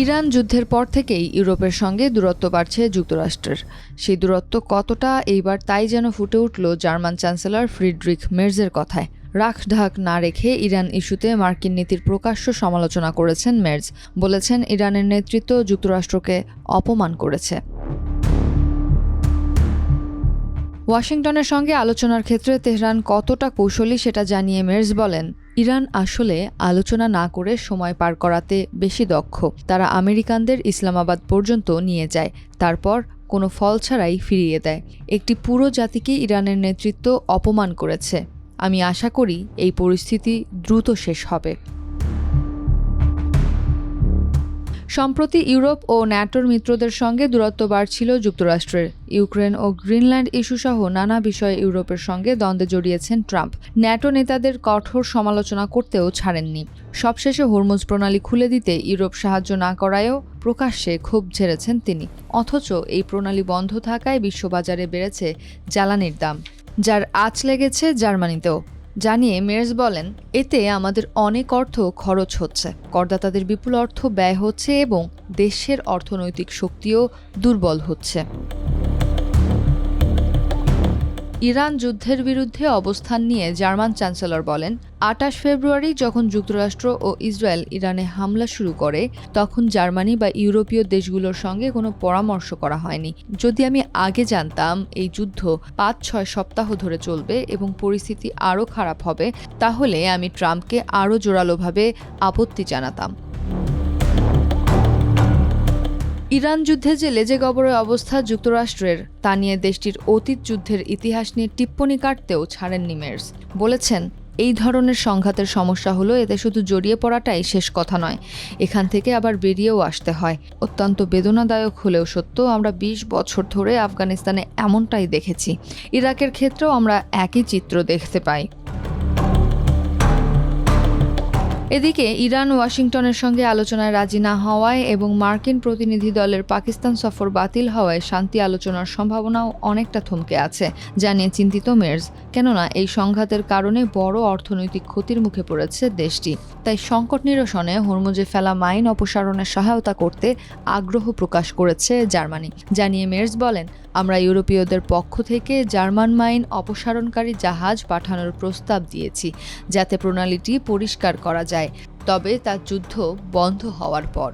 Iran যুদ্ধের পর থেকেই ইউরোপের সঙ্গে দূরত্ব বাড়ছে যুক্তরাষ্ট্রের। সেই দূরত্ব কতটা এইবার তাই যেন ফুটে উঠল জার্মান চ্যান্সেলর ফ্রিডরিখ মের্জের কথায়। রাখঢাক না রেখে ইরান ইস্যুতে মার্কিন নীতির প্রকাশ্য সমালোচনা করেছেন মের্জ। বলেছেন, ইরানের নেতৃত্ব যুক্তরাষ্ট্রকে অপমান করেছে। ওয়াশিংটনের সঙ্গে আলোচনার ক্ষেত্রে তেহরান কতটা কৌশলী সেটা জানিয়ে মের্জ বলেন, ইরান আসলে আলোচনা না করে সময় পার করাতে বেশি দক্ষ। তারা আমেরিকানদের ইসলামাবাদ পর্যন্ত নিয়ে যায়, তারপর কোনো ফল ছাড়াই ফিরিয়ে দেয়। একটি পুরো জাতিকে ইরানের নেতৃত্ব অপমান করেছে। আমি আশা করি এই পরিস্থিতি দ্রুত শেষ হবে। সম্প্রতি ইউরোপ ও ন্যাটোর মিত্রদের সঙ্গে দূরত্ব বাড়ছিল যুক্তরাষ্ট্রের। ইউক্রেন ও গ্রিনল্যান্ড ইস্যুসহ নানা বিষয়ে ইউরোপের সঙ্গে দ্বন্দ্বে জড়িয়েছেন ট্রাম্প। ন্যাটো নেতাদের কঠোর সমালোচনা করতেও ছাড়েননি। সবশেষে হরমুজ প্রণালী খুলে দিতে ইউরোপ সাহায্য না করায়ও প্রকাশ্যে ক্ষোভ ঝেড়েছেন তিনি। অথচ এই প্রণালী বন্ধ থাকায় বিশ্ববাজারে বেড়েছে জ্বালানির দাম, যার আঁচ লেগেছে জার্মানিতেও। জানিয়ে মের্জ বলেন, এতে আমাদের অনেক অর্থ খরচ হচ্ছে, করদাতাদের বিপুল অর্থ ব্যয় হচ্ছে এবং দেশের অর্থনৈতিক শক্তিও দুর্বল হচ্ছে। ইরান যুদ্ধের বিরুদ্ধে অবস্থান নিয়ে জার্মান চ্যান্সেলর বলেন, ২৮ ফেব্রুয়ারি যখন যুক্তরাষ্ট্র ও ইসরায়েল ইরানে হামলা শুরু করে, তখন জার্মানি বা ইউরোপীয় দেশগুলোর সঙ্গে কোনো পরামর্শ করা হয়নি। যদি আমি আগে জানতাম এই যুদ্ধ ৫-৬ সপ্তাহ ধরে চলবে এবং পরিস্থিতি আরও খারাপ হবে, তাহলে আমি ট্রাম্পকে আরও জোরালোভাবে আপত্তি জানাতাম। ইরান যুদ্ধে যে লেজে গবরে অবস্থা যুক্তরাষ্ট্রের, তা নিয়ে দেশটির অতীত যুদ্ধের ইতিহাস নিয়ে টিপ্পনি কাটতেও ছাড়েননি মের্জ। বলেছেন, এই ধরনের সংঘাতের সমস্যা হলো এতে শুধু জড়িয়ে পড়াটাই শেষ কথা নয়, এখান থেকে আবার বেরিয়েও আসতে হয়। অত্যন্ত বেদনাদায়ক হলেও সত্য, আমরা ২০ বছর ধরে আফগানিস্তানে এমনটাই দেখেছি। ইরাকের ক্ষেত্রেও আমরা একই চিত্র দেখতে পাই। এদিকে ইরান ওয়াশিংটনের সঙ্গে আলোচনায় রাজি না হওয়ায় এবং মার্কিন প্রতিনিধি দলের পাকিস্তান সফর বাতিল হওয়ায় শান্তি আলোচনার সম্ভাবনাও অনেকটা থমকে আছে, জানিয়ে চিন্তিত মের্জ। কেননা এই সংঘাতের কারণে বড় অর্থনৈতিক ক্ষতির মুখে পড়েছে দেশটি। তাই সংকট নিরসনে হরমুজে ফেলা মাইন অপসারণের সহায়তা করতে আগ্রহ প্রকাশ করেছে জার্মানি। জানিয়ে মের্জ বলেন, আমরা ইউরোপীয়দের পক্ষ থেকে জার্মান মাইন অপসারণকারী জাহাজ পাঠানোর প্রস্তাব দিয়েছি, যাতে প্রণালীটি পরিষ্কার করা যায়, তবে তা যুদ্ধ বন্ধ হওয়ার পর।